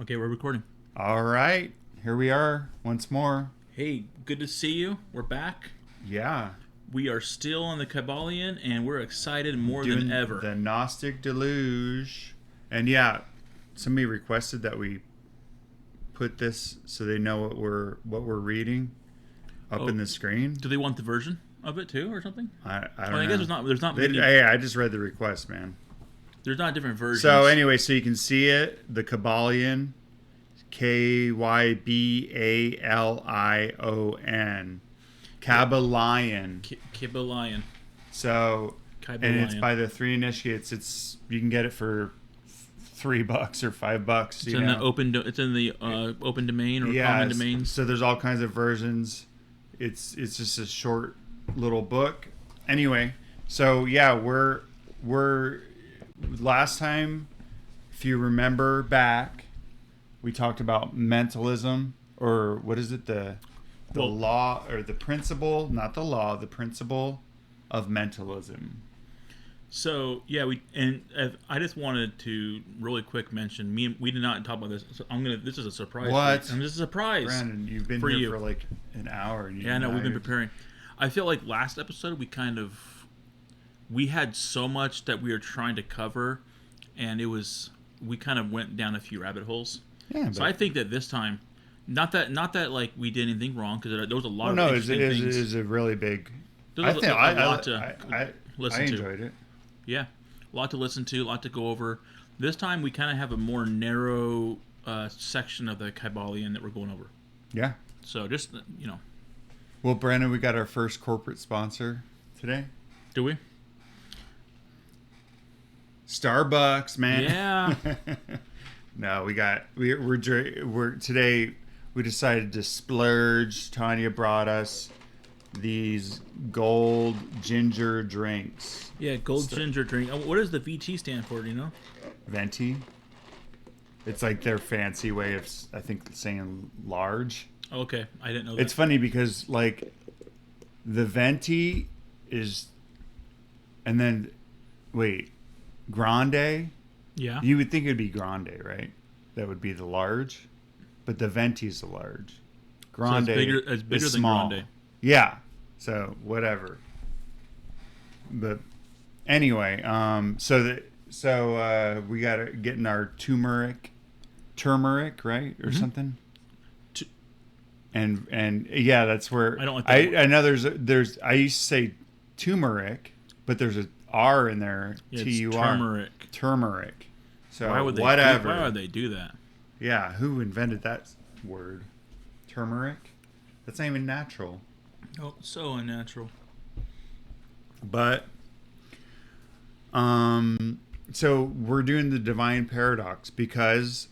Okay, we're recording. All right, here we are once more. Hey, good to see you. We're back. Yeah, We are still on the Kybalion, and we're excited more than doing ever. the Gnostic Deluge, and yeah, somebody requested that we put this so they know what we're reading up Oh, in the screen. do they want the version of it too, or something? I Well, don't I know. guess there's not They, many. hey, I just read the request, man. There's not different versions. So anyway, so you can see it, the Kybalion, Kybalion, Kybalion. Kybalion. So, and it's Kybalion. by the Three Initiates. It's you can get it for $3 or $5. It's in the open. It's in the open domain or common domains. So there's all kinds of versions. It's just a short little book. Anyway, so yeah, we're last time, if you remember back, we talked about mentalism, or what is it, the law, or the principle, not the law, the principle of mentalism. So yeah, I just wanted to really quick mention we did not talk about this. So this is a surprise. What? And this is a surprise. Brandon, you've been for here you. for like an hour. And Yeah, no, we've been preparing. I feel like last episode we had so much that we were trying to cover, and we kind of went down a few rabbit holes. Yeah, So I think that this time, not that like we did anything wrong, because there was a lot of no, interesting things. it is a really big. There was a lot to listen to. I enjoyed it. Yeah, a lot to listen to, a lot to go over. This time we kind of have a more narrow section of the Kybalion that we're going over. Yeah. So just Well, Brandon, we got our first corporate sponsor today. do we? Starbucks, man. Yeah. No, we're today. We decided to splurge. Tanya brought us these gold ginger drinks. Yeah, gold ginger drink. What does the VT stand for? Do you know? Venti. It's like their fancy way of, I think, saying large. Oh, okay, I didn't know that. It's funny because like the Venti is, and then wait, Grande. Yeah. You would think it'd be Grande, right? That would be the large, but the Venti's the large. Grande so it's bigger is than small. Grande. Yeah. So whatever. But anyway, we got to get in our turmeric, right, or something. And yeah, that's where I don't like that word. I know there's I used to say turmeric, but there's a R in there. Yeah, Turmeric. turmeric. Turmeric. So Why would they? whatever. Why would they do that? Yeah, who invented that word? Turmeric? That's not even natural. Oh, so unnatural. But so we're doing the divine paradox because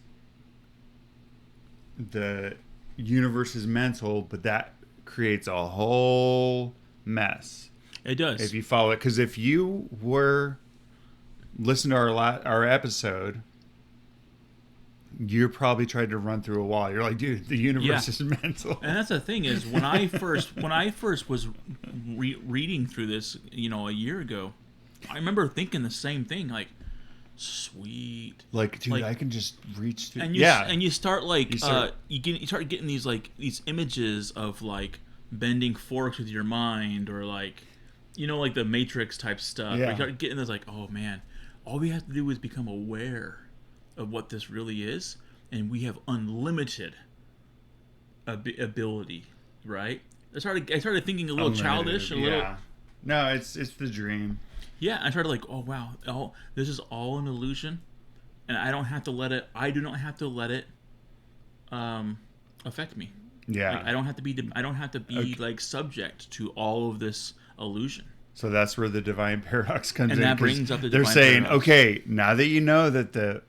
the universe is mental, but that creates a whole mess. It does. If you follow it, because if you were listen to our episode, you probably tried to run through a wall. You're like, dude, the universe is mental. And that's the thing is when I first was reading through this, a year ago, I remember thinking the same thing, like, sweet, Like, dude, I can just reach through. and you start like you start getting these images of like bending forks with your mind, or like like the Matrix type stuff. Yeah. You start getting this like, oh man, all we have to do is become aware of what this really is, and we have unlimited ability, right? I started thinking a little childish, little. No, it's the dream. Yeah, I started like, oh wow, this is all an illusion, and I do not have to let it affect me. Yeah, like, I don't have to be like subject to all of this illusion. So that's where the divine paradox comes in. And that brings up the they're divine saying, paradox. okay, now that you know that the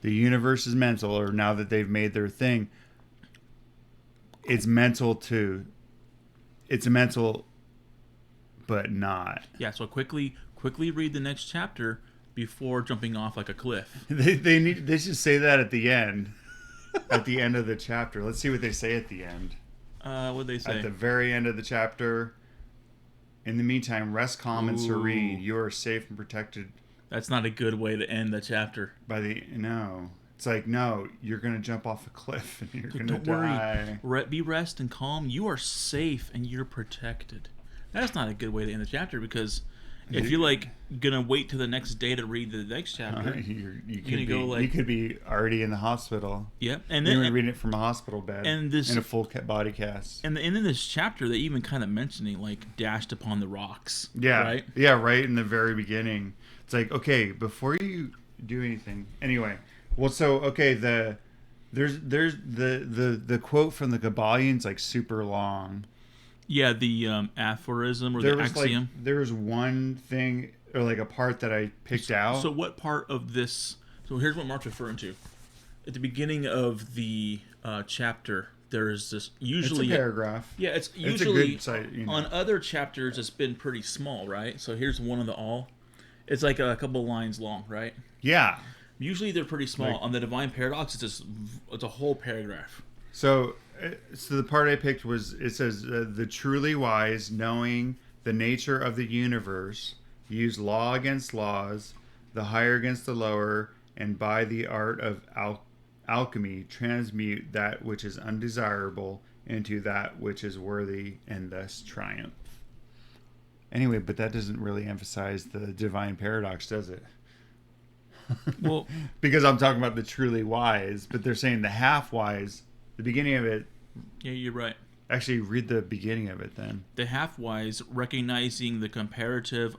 universe is mental, or now that they've made their thing, it's mental, but not. Yeah. So quickly read the next chapter before jumping off like a cliff. They should say that at the end. At the end of the chapter. Let's see what they say at the end. What'd they say? At the very end of the chapter. In the meantime, rest calm and serene. You are safe and protected. That's not a good way to end the chapter. No. It's like, no, you're gonna jump off a cliff and you're gonna Don't die. worry. Be rest and calm. You are safe and you're protected. That's not a good way to end the chapter, because if you're like gonna wait till the next day to read the next chapter, you could be already in the hospital. Yeah, and then reading it from a hospital bed and this in a full body cast. And in this chapter, they even kind of mentioning like dashed upon the rocks. Yeah, right. Yeah, right in the very beginning. It's like, okay, before you do anything, anyway. Well, so okay, there's the quote from the Kybalion's like super long. Yeah, the aphorism or the axiom. Like, there was one thing or like a part that I picked out. So what part of this? So here's what Mark's referring to. At the beginning of the chapter, there is this usually it's a paragraph. Yeah, it's usually a good site, on other chapters. It's been pretty small, right? So here's one of the all. It's like a couple lines long, right? Yeah. Usually they're pretty small. On the Divine Paradox, it's a whole paragraph. So the part I picked was, it says, the truly wise, knowing the nature of the universe, use law against laws, the higher against the lower, and by the art of alchemy transmute that which is undesirable into that which is worthy, and thus triumph. Anyway, but that doesn't really emphasize the Divine Paradox, does it? Well, because I'm talking about the truly wise, but they're saying the half wise. The beginning of it. Yeah, you're right. Actually, read the beginning of it then. The half wise, recognizing the comparative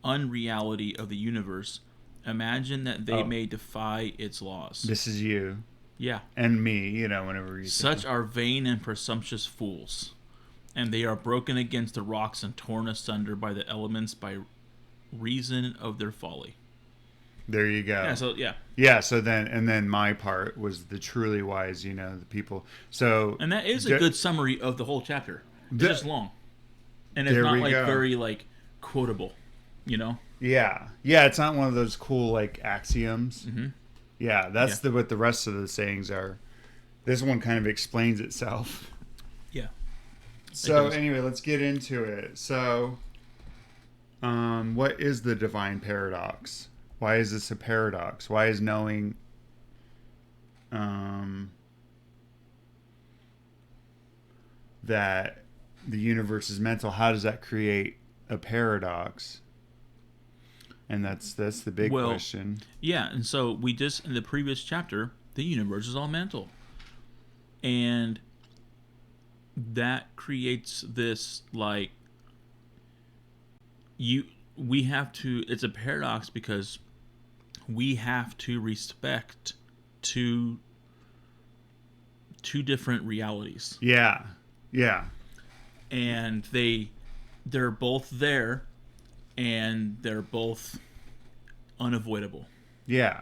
unreality of the universe, imagine that they may defy its laws. This is you. Yeah. And me, whenever you. Such are vain and presumptuous fools, and they are broken against the rocks and torn asunder by the elements by reason of their folly. There you go. Yeah. So then my part was the truly wise, the people. So, and that is a good summary of the whole chapter. It's just long, and it's not very quotable, Yeah. Yeah. It's not one of those cool axioms. Mm-hmm. Yeah, that's what the rest of the sayings are. This one kind of explains itself. Yeah. So anyway, let's get into it. So, what is the Divine Paradox? Why is this a paradox? Why is knowing that the universe is mental, how does that create a paradox? And that's the big question. Yeah, and so we just, in the previous chapter, the universe is all mental. And that creates this, we have to, it's a paradox because we have to respect two different realities. Yeah. And they're both there, and they're both unavoidable. Yeah.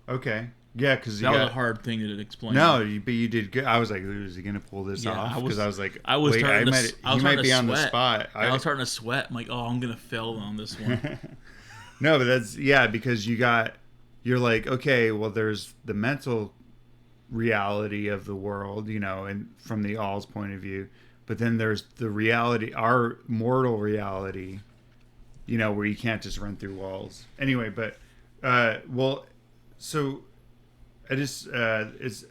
Okay. Yeah, because that was a hard thing to explain. No, but you did good. I was like, "Is he gonna pull this off?" Because I was like, "I was starting he might be on the spot." I was starting to sweat. I'm like, "Oh, I'm gonna fail on this one." No, but that's because you're like, okay, well, there's the mental reality of the world, and from the all's point of view, but then there's the reality, our mortal reality, where you can't just run through walls. Anyway, but so. I just, it's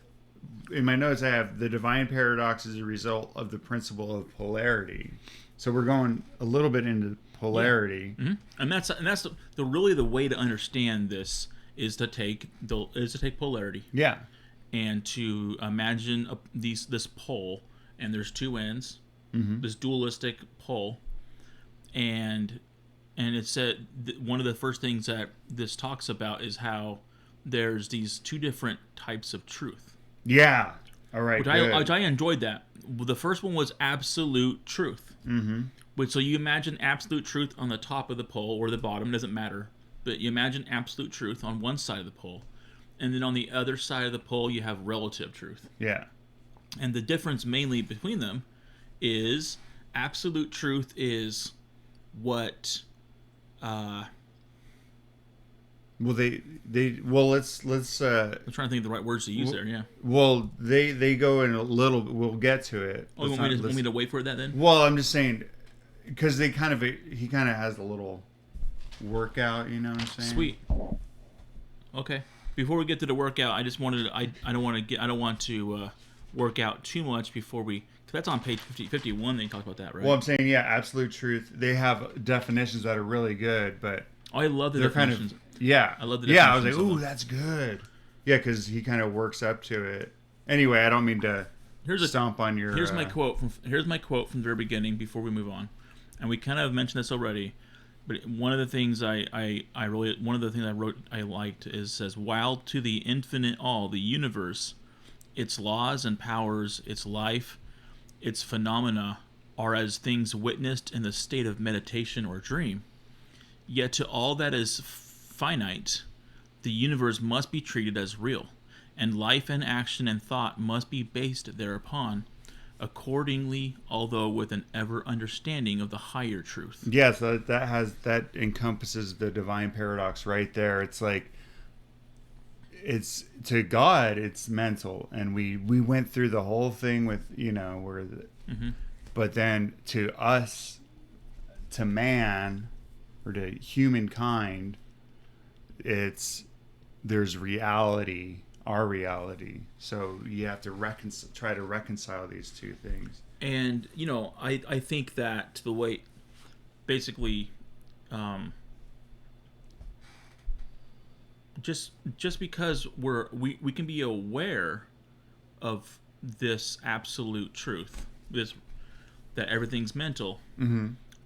in my notes. I have the Divine Paradox is a result of the principle of polarity. So we're going a little bit into polarity, and that's the really the way to understand this is to take polarity, and to imagine this pole, and there's two ends, this dualistic pole, and it said one of the first things that this talks about is how there's these two different types of truth. Yeah. All right. Which I enjoyed that. The first one was absolute truth. Mm-hmm. So you imagine absolute truth on the top of the pole or the bottom, doesn't matter. But you imagine absolute truth on one side of the pole. And then on the other side of the pole, you have relative truth. Yeah. And the difference mainly between them is absolute truth is what... let's I'm trying to think of the right words to use there. Yeah. Well, they go in a little. We'll get to it. Oh, you want me to wait for that then? Well, I'm just saying because he kind of has a little workout. You know what I'm saying? Sweet. Okay. before we get to the workout, I just wanted to, I don't want to work out too much before we. Cause that's on page 51. They talk about that, right? Well, I'm saying absolute truth. They have definitions that are really good, but I love the definitions. I love the definitions. I was like, ooh, that's good. Yeah, because he kind of works up to it. Anyway, I don't mean to stomp on your. Here's my quote from the very beginning before we move on, and we kind of mentioned this already. But one of the things I wrote I liked is says, while to the infinite all, the universe, its laws and powers, its life, its phenomena are as things witnessed in the state of meditation or dream, yet to all that is finite, the universe must be treated as real, and life and action and thought must be based thereupon. Accordingly, although with an ever understanding of the higher truth. Yes, that encompasses the divine paradox right there. It's like, it's to God, it's mental, and we went through the whole thing with but then to us, to man, or to humankind, there's reality. Our reality. So you have to try to reconcile these two things. And I think that the way, basically, just because we can be aware of this absolute truth, that everything's mental,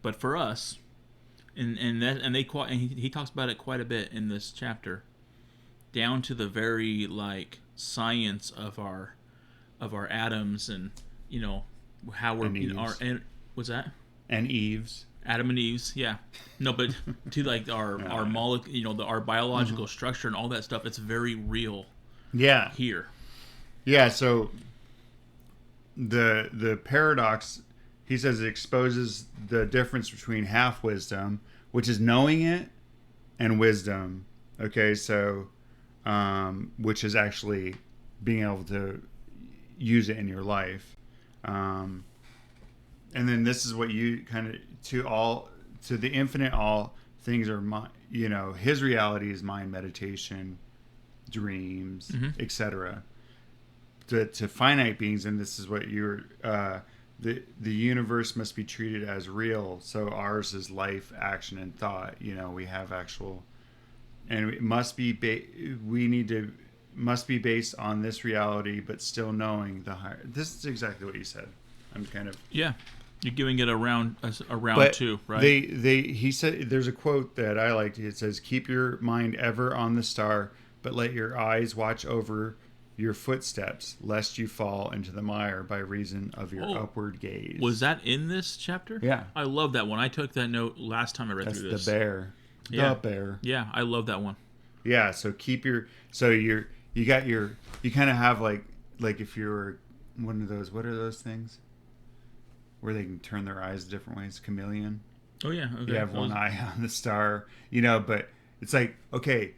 but for us, and he talks about it quite a bit in this chapter. Down to the very science of our atoms, and how we're what's that? And Eve's. Adam and Eve's, yeah. No, but to our molecule, our biological structure and all that stuff. It's very real. Yeah. Here. Yeah. So the paradox, he says, it exposes the difference between half wisdom, which is knowing it, and wisdom. Okay, so. Which is actually being able to use it in your life. And then this is what you kind of, to the infinite all, things are, his reality is mind, meditation, dreams, etc. To finite beings, and this is what the universe must be treated as real. So ours is life, action, and thought. We have actual... And it must be must be based on this reality, but still knowing the higher. This is exactly what you said. I'm kind of you're giving it a round two, right? He said, there's a quote that I liked. It says, "Keep your mind ever on the star, but let your eyes watch over your footsteps, lest you fall into the mire by reason of your upward gaze." Was that in this chapter? Yeah, I love that one. I took that note last time I read through this. That's the bear. The bear. Yeah, I love that one. Yeah, so you kind of have like if you're one of those, what are those things? Where they can turn their eyes different ways, chameleon. Oh yeah, okay. You have one eye on the star, but it's like, okay,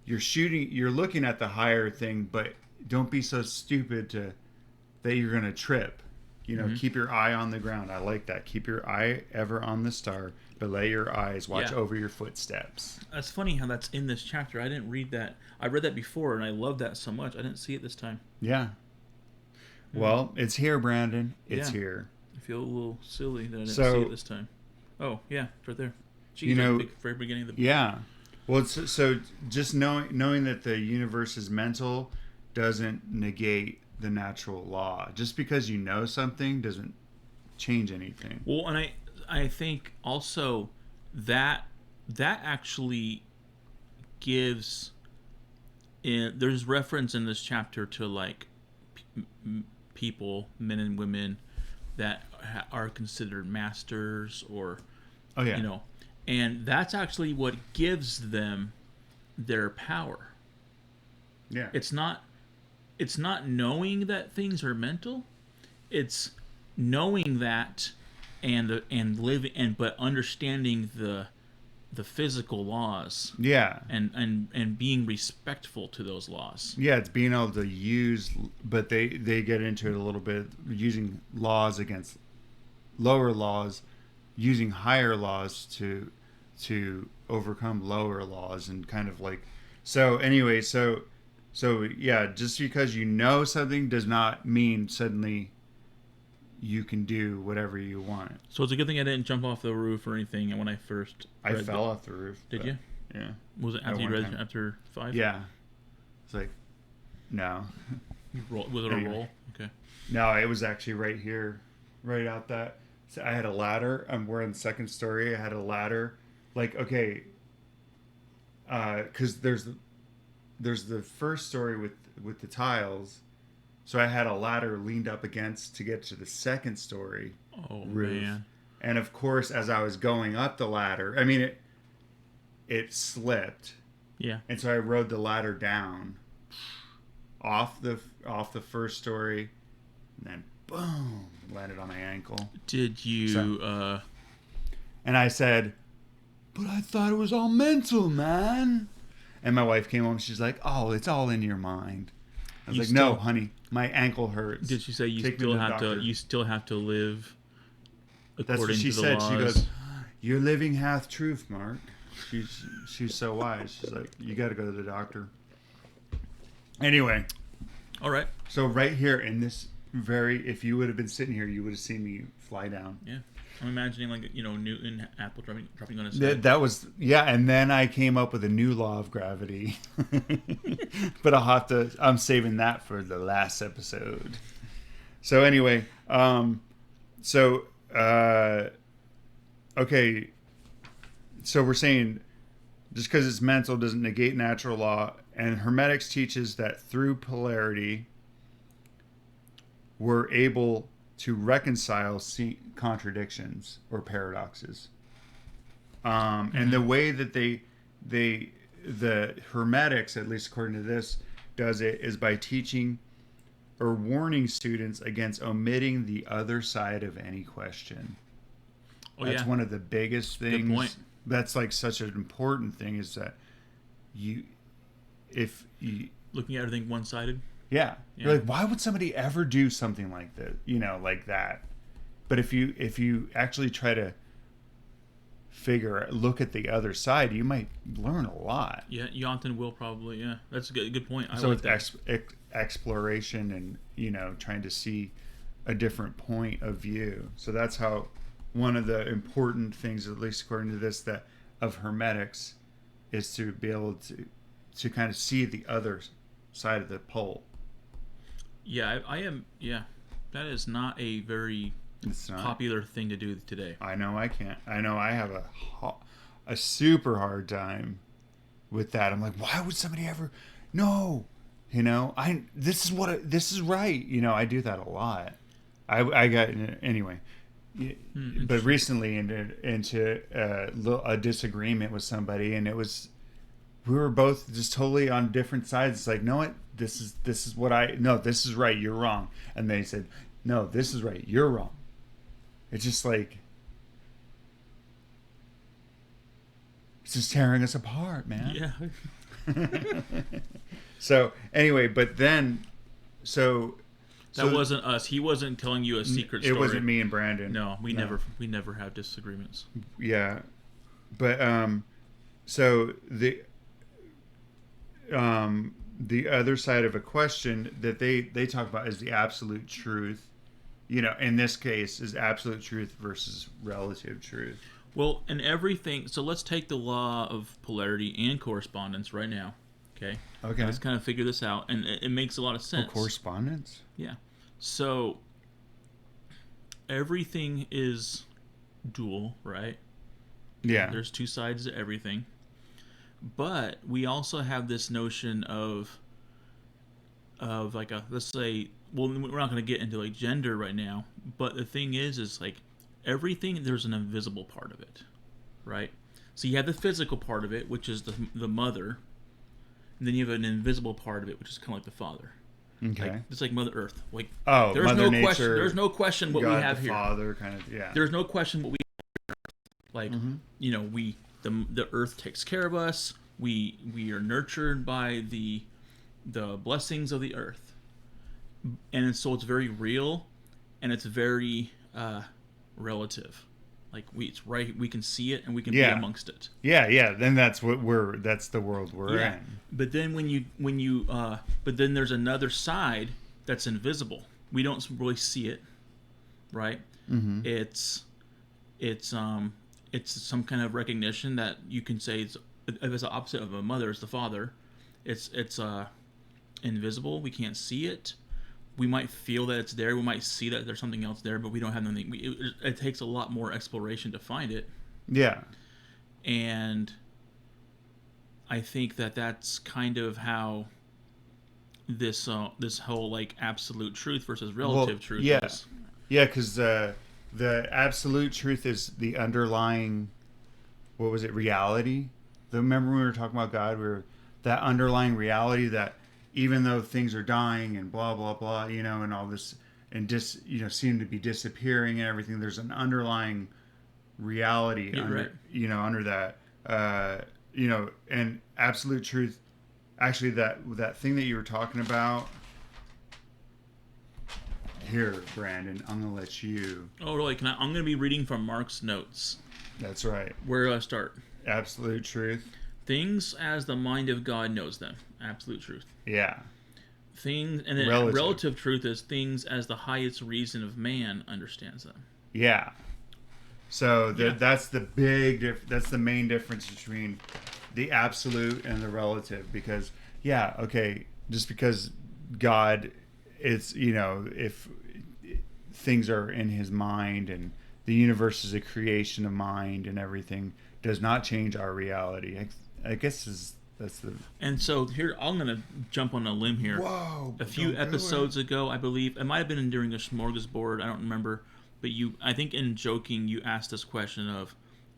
you're looking at the higher thing, but don't be so stupid that you're going to trip. Keep your eye on the ground. I like that. Keep your eye ever on the star, but let your eyes watch over your footsteps. That's funny how that's in this chapter. I didn't read that. I read that before, and I love that so much. I didn't see it this time. Yeah. Well, it's here, Brandon. It's here. I feel a little silly that I didn't see it this time. Oh, yeah, it's right there. Jeez, very beginning of the book. Yeah. Well, so just knowing that the universe is mental doesn't negate the natural law. Just because you know something doesn't change anything. Well, and I think also that actually gives there's reference in this chapter to people, men and women, that are considered masters, or and that's actually what gives them their power. Yeah. It's not knowing that things are mental. It's knowing that and living but understanding the physical laws. Yeah. And being respectful to those laws. Yeah, it's being able to use, but they get into it a little bit, using laws against lower laws, using higher laws to overcome lower laws, and kind of So anyway, so yeah, just because you know something does not mean suddenly you can do whatever you want. So it's a good thing I didn't jump off the roof or anything. And when I first fell off the roof. Did you? Yeah. Was it after you read after 5? Yeah. It's like, no. Was it a roll? Okay. No, it was actually right here, right out that. So I had a ladder. We're in the second story. I had a ladder. Like, okay, because there's the first story with the tiles. So I had a ladder leaned up against to get to the second story roof. Man. And of course, as I was going up the ladder, I mean it slipped. Yeah. And so I rode the ladder down off the first story, and then boom, landed on my ankle. Did you and I said, "But I thought it was all mental, man." And my wife came home, she's like, "Oh, it's all in your mind." I was like, "No, honey, my ankle hurts." Did she say you still have to live according to the laws? That's what she said. She goes, "You're living half truth, Mark." She's so wise. She's like, "You got to go to the doctor." Anyway. All right. So right here in this if you would have been sitting here, you would have seen me fly down. Yeah. I'm imagining Newton Apple dropping on his head. That was, yeah, and then I came up with a new law of gravity. But I'm saving that for the last episode. So anyway, okay, so we're saying just because it's mental doesn't negate natural law, and Hermetics teaches that through polarity, we're able to reconcile contradictions or paradoxes. And the way that the Hermetics, at least according to this, does it is by teaching or warning students against omitting the other side of any question. That's one of the biggest things. Good point. That's like such an important thing, is that if you looking at everything one-sided. Yeah. You're like, why would somebody ever do something like that? Like that. But if you actually try to look at the other side, you might learn a lot. Yeah, you often will probably. Yeah, that's a good point. So it's exploration and trying to see a different point of view. So that's how one of the important things, at least according to this, that of Hermetics, is to be able to kind of see the other side of the pole. Yeah, I am. Yeah, that is not a very popular thing to do today. I know I can't. I know I have a super hard time with that. I'm like, why would somebody ever? No, this is right. I do that a lot. I got anyway. But recently into a disagreement with somebody, and we were both just totally on different sides. It's like, no, what? This is this is right. You're wrong. And they said, no, this is right. You're wrong. It's just like, it's just tearing us apart, man. Yeah. So anyway, but then, that wasn't us. He wasn't telling you a secret story. It wasn't me and Brandon. No, we never have disagreements. Yeah. But so the other side of a question that they talk about is the absolute truth. In this case, is absolute truth versus relative truth. Well, and everything. So let's take the law of polarity and correspondence right now. Okay. Let's kind of figure this out, and it makes a lot of sense. Oh, correspondence? Yeah. So everything is dual, right? Yeah. There's two sides to everything. But we also have this notion of like let's say, well, we're not going to get into like gender right now, but the thing is like everything, there's an invisible part of it, right? So you have the physical part of it, which is the mother, and then you have an invisible part of it, which is kind of like the father. Okay. It's like Mother Earth. Like, there's Mother no Nature, question. There's no question what God, we have the here. Father, kind of, yeah. There's no question what we like. The Earth takes care of us. We are nurtured by the blessings of the Earth, and so it's very real, and it's very relative. Like it's right, we can see it and we can be amongst it. Yeah. Then that's the world we're in. But then but then there's another side that's invisible. We don't really see it, right? Mm-hmm. It's some kind of recognition that you can say it's the opposite of a mother is the father. It's invisible. We can't see it. We might feel that it's there. We might see that there's something else there, but we don't have anything. It takes a lot more exploration to find it. Yeah. And I think that's kind of how this whole like absolute truth versus relative truth is. Yeah, because the absolute truth is the underlying, what was it, reality? Remember when we were talking about God, that underlying reality that even though things are dying and blah blah blah, and all this and seem to be disappearing and everything, there's an underlying reality under that, and absolute truth. Actually, that thing that you were talking about. Here, Brandon, I'm gonna let you. Oh, really? I'm gonna be reading from Mark's notes. That's right. Where do I start? Absolute truth. Things as the mind of God knows them. Absolute truth. Yeah. Things, and then relative truth is things as the highest reason of man understands them. Yeah. So that's the that's the main difference between the absolute and the relative, because just because God, it's if things are in his mind and the universe is a creation of mind and everything, does not change our reality. I guess that's the. And so here I'm gonna jump on a limb here. Whoa! A few episodes ago, I believe it might have been during a smorgasbord. I don't remember, but I think in joking, you asked this question of,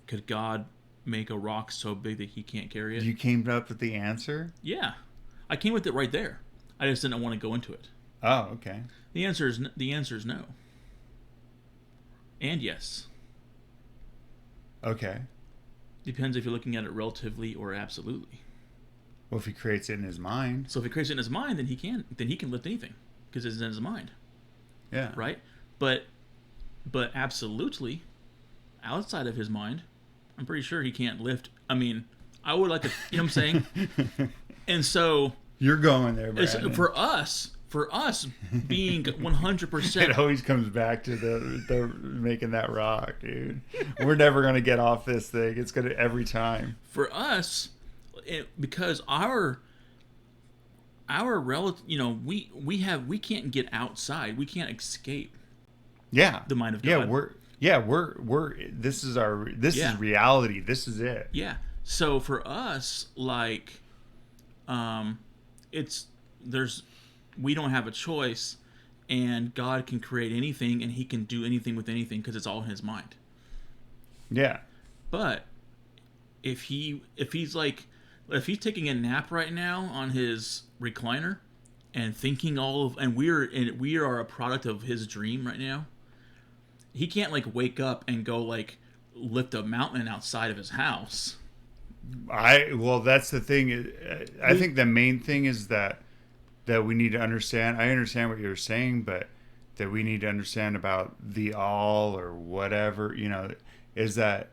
could God make a rock so big that he can't carry it? You came up with the answer? Yeah, I came with it right there. I just didn't want to go into it. Oh, okay. The answer is no. And yes. Okay. Depends if you're looking at it relatively or absolutely. Well, if he creates it in his mind. So if he creates it in his mind, then he can lift anything because it's in his mind. Yeah. Right? But absolutely, outside of his mind, I'm pretty sure he can't lift. I mean, I would like to, you know what I'm saying? And so you're going there, Brandon. For us being 100%. It always comes back to the making that rock, dude. We're never going to get off this thing. It's going to every time. For us, because our relative, we can't get outside. We can't escape. Yeah. The mind of God. We're this is reality. This is it. Yeah. So for us, like, we don't have a choice, and God can create anything, and he can do anything with anything because it's all in his mind. Yeah. But if he's taking a nap right now on his recliner and thinking and we are a product of his dream right now, he can't like wake up and go like lift a mountain outside of his house. That's the thing. I think the main thing is that we need to understand. I understand what you're saying, but that we need to understand about the all or whatever, is that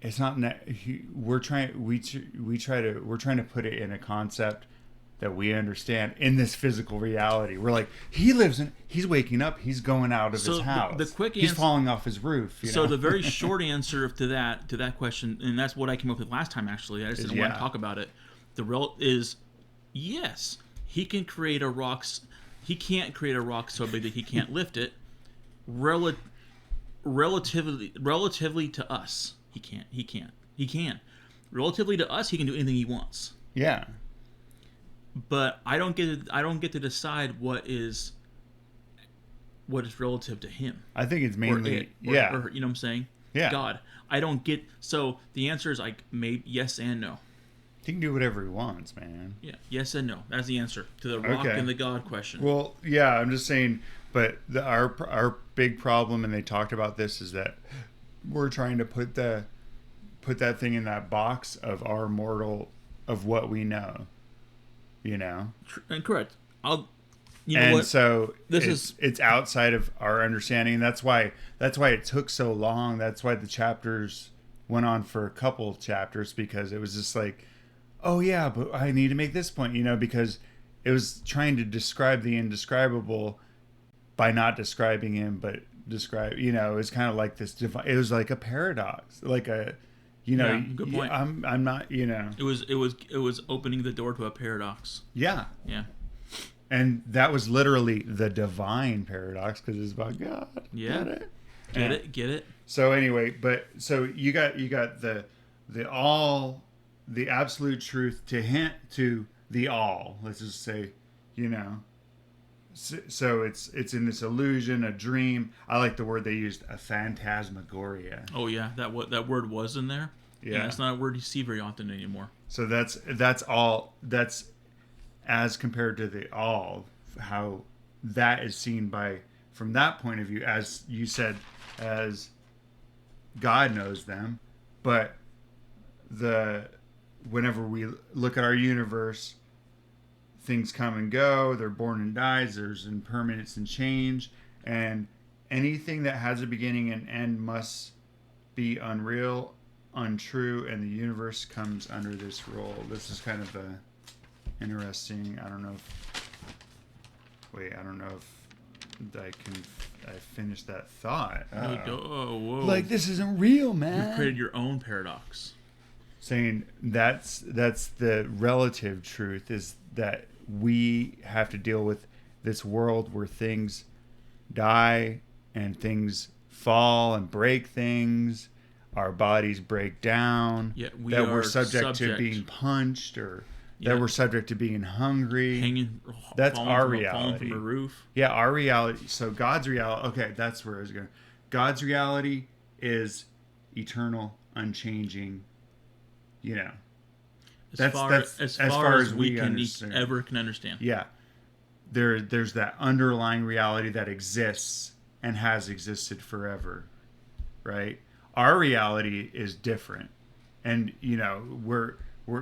it's not. We're trying to put it in a concept that we understand in this physical reality. We're like, he's waking up, he's going out of his house. The quick he's falling off his roof. So the very short answer to that question, and that's what I came up with last time. Actually, I just didn't want to talk about it. The real is yes. He can create a rock. He can't create a rock so big that he can't lift it. Relatively to us, he can't. He can. Relatively to us, he can do anything he wants. Yeah. But I don't get to decide what is relative to him. I think it's mainly or you know what I'm saying? Yeah. God. I don't get. So the answer is like maybe yes and no. He can do whatever he wants, man. Yeah, yes and no. That's the answer to the rock and the God question. Well, yeah, I'm just saying, but our big problem, and they talked about this, is that we're trying to put that thing in that box of our mortal, of what we know, And correct. You know and what? so it's outside of our understanding. That's why it took so long. That's why the chapters went on for a couple of chapters, because it was just like, oh yeah, but I need to make this point, because it was trying to describe the indescribable by not describing him, but it was kind of like this divine. It was like a paradox, like a, good point. I'm not, It was opening the door to a paradox. Yeah. Yeah. And that was literally the divine paradox, because it's about God. Yeah. Get it. So anyway, so you got the all, the absolute truth to hint to the all. Let's just say, So it's in this illusion, a dream. I like the word they used, a phantasmagoria. Oh yeah, that word was in there. Yeah, and it's not a word you see very often anymore. So that's all. That's as compared to the all, how that is seen from that point of view, as you said, as God knows them. But whenever we look at our universe, things come and go, they're born and dies, there's impermanence and change, and anything that has a beginning and end must be unreal, untrue, and the universe comes under this rule. This is kind of interesting. I don't know if I finished that thought. Whoa. Like, this isn't real, man. You've created your own paradox. Saying that's the relative truth, is that we have to deal with this world where things die and things fall and break things. Our bodies break down. Yet we're subject to being punched, or that we're subject to being hungry. That's our reality. Falling from a roof. Yeah, our reality. So God's reality. Okay, that's where I was going. God's reality is eternal, unchanging. As far as we can understand. Yeah, there's that underlying reality that exists and has existed forever, right? Our reality is different, and we're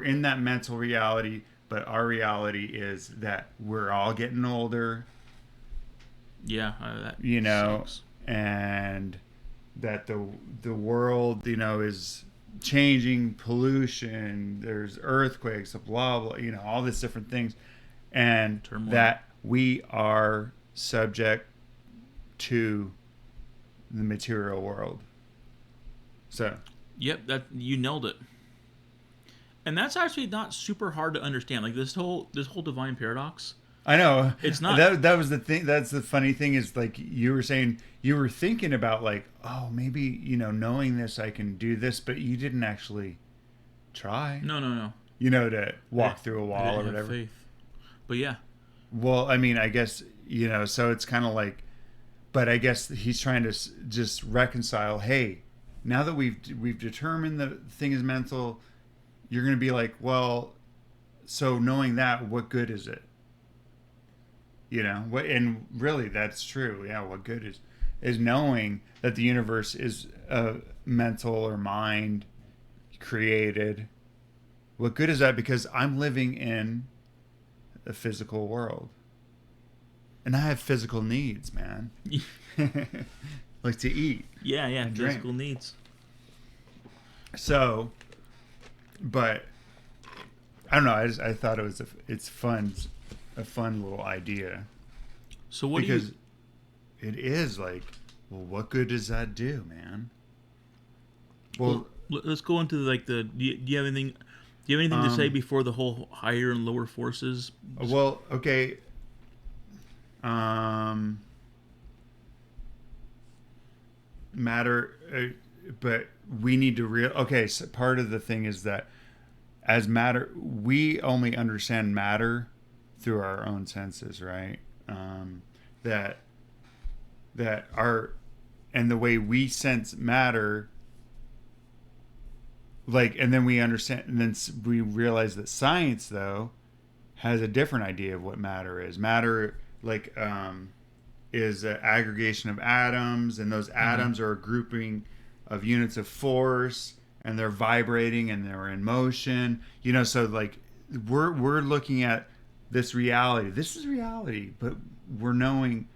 in that mental reality, but our reality is that we're all getting older. Yeah, that sucks. And that the world is changing, pollution, there's earthquakes, blah blah, all these different things, and turmoil. That we are subject to the material world. So yep, that you nailed it. And that's actually not super hard to understand. Like this whole divine paradox. I know. It's not. That was the thing. That's the funny thing, is like you were saying, you were thinking about like, oh, maybe, knowing this, I can do this, but you didn't actually try. No. To walk through a wall or whatever. Faith. But yeah. Well, I mean, I guess, so it's kind of like, but I guess he's trying to just reconcile, hey, now that we've determined the thing is mental, you're going to be like, well, so knowing that, what good is it? And really that's true. Yeah. What good is knowing that the universe is mental or mind created? What good is that? Because I'm living in a physical world and I have physical needs, man. Like to eat. Yeah. Physical needs. So, but I don't know. I thought it's fun. A fun little idea. So because it is like, well, what good does that do, man? Well, let's go into like do you have anything to say before the whole higher and lower forces? Well, okay. Matter, but we need to okay. So part of the thing is that as matter, we only understand matter through our own senses, right? That our, and the way we sense matter, like, and then we understand, and then we realize that science, though, has a different idea of what matter is. Matter, like, is an aggregation of atoms, and those atoms are a grouping of units of force, and they're vibrating and they're in motion. So like we're looking at this reality. This is reality, but we're knowing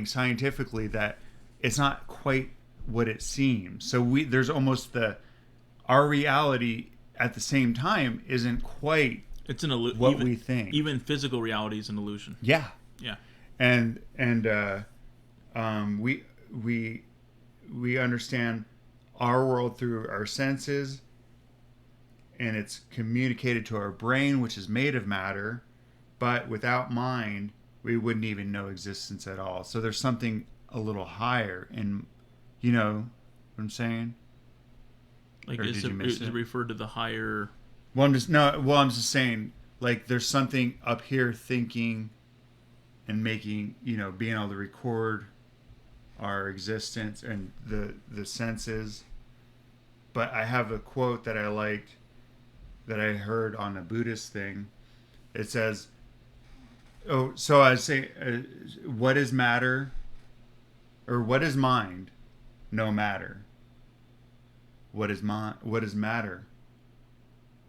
scientifically that it's not quite what it seems. So there's almost our reality at the same time isn't quite what we think. Even physical reality is an illusion. Yeah. Yeah. And we understand our world through our senses, and it's communicated to our brain, which is made of matter, but without mind, we wouldn't even know existence at all. So there's something a little higher, and you know what I'm saying? Like, is it referred to the higher? Well, I'm just saying, like, there's something up here thinking and making, being able to record our existence and the senses. But I have a quote that I liked that I heard on a Buddhist thing. It says, so I say, what is matter? Or what is mind? No matter. What is matter?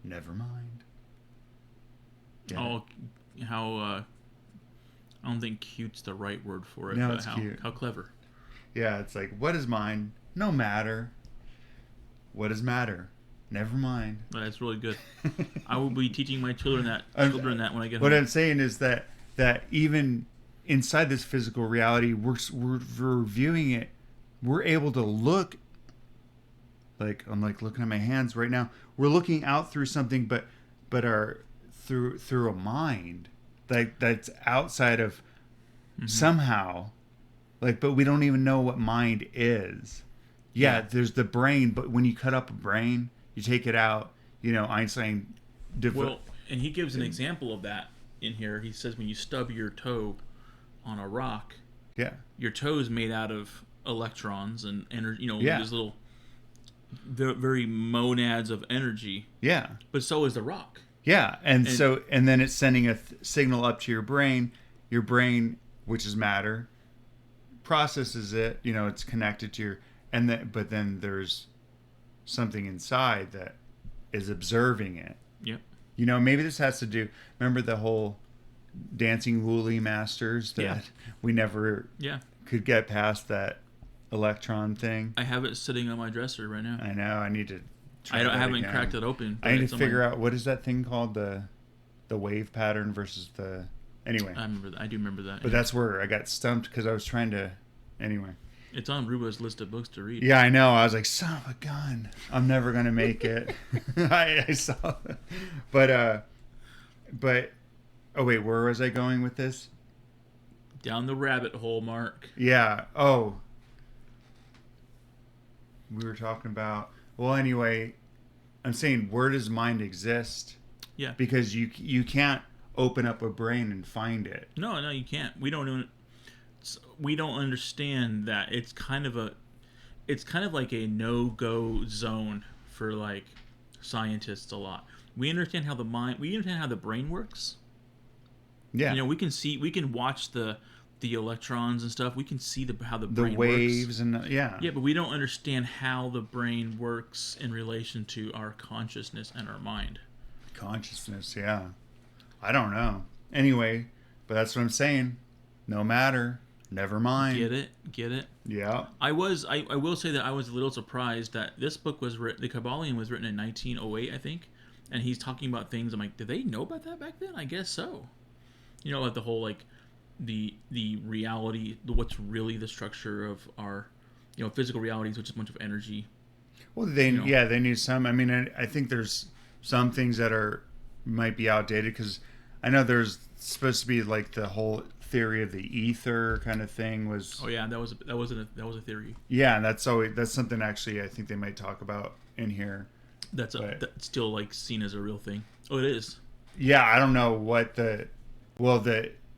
Never mind. Yeah. Oh, how I don't think cute's the right word for it. No, it's cute. How clever. Yeah, it's like, what is mind? No matter. What is matter? Never mind. That's really good. I will be teaching my children that when I get home. What I'm saying is that even inside this physical reality, we're viewing it. We're able to look. Like, I'm like looking at my hands right now. We're looking out through something, but through a mind that's outside of somehow. Like, but we don't even know what mind is. Yeah, there's the brain, but when you cut up a brain, you take it out. Einstein. Well, and he gives an example of that in here. He says when you stub your toe on a rock, your toe is made out of electrons and energy. These little, very monads of energy. Yeah. But so is the rock. Yeah, and then it's sending a signal up to your brain. Your brain, which is matter, processes it. It's connected to your. But then there's something inside that is observing it. Yep. Maybe this has to do. Remember the whole dancing woolly masters that we never could get past that electron thing. I have it sitting on my dresser right now. I know. I need to. I haven't cracked it open. I need to figure out what is that thing called, the wave pattern versus the. Anyway. I do remember that. But that's where I got stumped because I was trying to. Anyway. It's on Ruba's list of books to read. Yeah, I know. I was like, son of a gun. I'm never going to make it. I saw that. But, oh wait, where was I going with this? Down the rabbit hole, Mark. Yeah. Oh. We were talking about, well, anyway, I'm saying, where does mind exist? Yeah. Because you can't open up a brain and find it. No, you can't. We don't understand that it's kind of like a no-go zone for like scientists a lot. We understand how the brain works. Yeah. We can watch the electrons and stuff. We can see how the brain waves works. Yeah, but we don't understand how the brain works in relation to our consciousness and our mind. Consciousness, yeah. I don't know. Anyway, but that's what I'm saying. No matter. Never mind. Get it? Yeah. I will say that I was a little surprised that this book was written, the Kybalion was written in 1908, I think, and he's talking about things. I'm like, did they know about that back then? I guess so. Like the whole, like, the reality, what's really the structure of our, physical realities, which is a bunch of energy. Well, they knew some. I mean, I think there's some things that might be outdated because I know there's supposed to be like the whole theory of the ether kind of thing was. Oh yeah, that was a theory. Yeah, and that's something actually I think they might talk about in here. That's still like seen as a real thing. Oh, it is. Yeah, I don't know what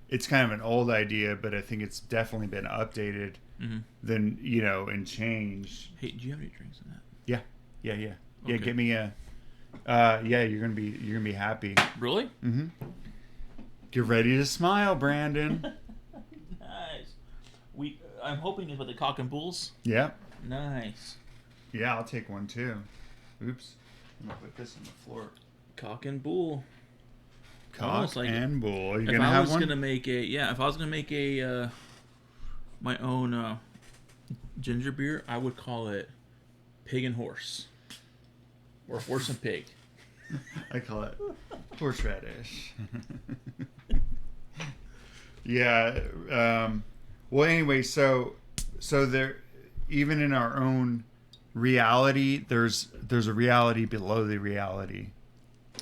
it's kind of an old idea, but I think it's definitely been updated. Then and changed. Hey, do you have any drinks in that? Yeah. Okay. Yeah, get me a. You're gonna be happy. Really? Mm-hmm. Get ready to smile, Brandon. Nice. I'm hoping it's with the cock and bulls. Yeah. Nice. Yeah, I'll take one too. Oops. I'm gonna put this on the floor. Cock and bull. Cock like and bull. Are you if gonna I have was one? gonna make a my own ginger beer, I would call it pig and horse, or horse and pig. I call it horseradish. Yeah. Well, anyway, so there, even in our own reality, there's a reality below the reality.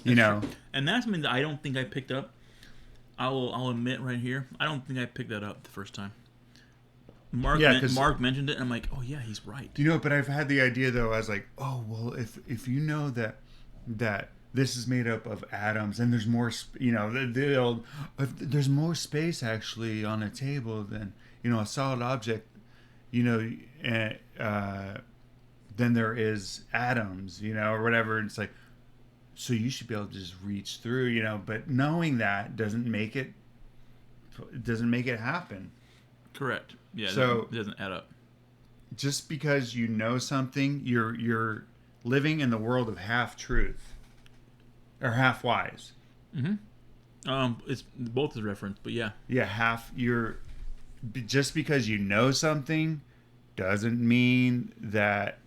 You know, true. And that's something that I don't think I picked up. I'll admit right here, I don't think I picked that up the first time. Mark mentioned it, and I'm like, oh yeah, he's right. You know, but I've had the idea though. I was like, oh well, if you know that this is made up of atoms, and there's more, you know, there's more space actually on a table than, you know, a solid object, you know, than there is atoms, you know, or whatever. And it's like, so you should be able to just reach through, you know, but knowing that doesn't make it happen. Correct. Yeah. So it doesn't add up. Just because you know something, you're living in the world of half truth or half wise. Mm-hmm. It's both is referenced, but yeah. Yeah, just because you know something doesn't mean that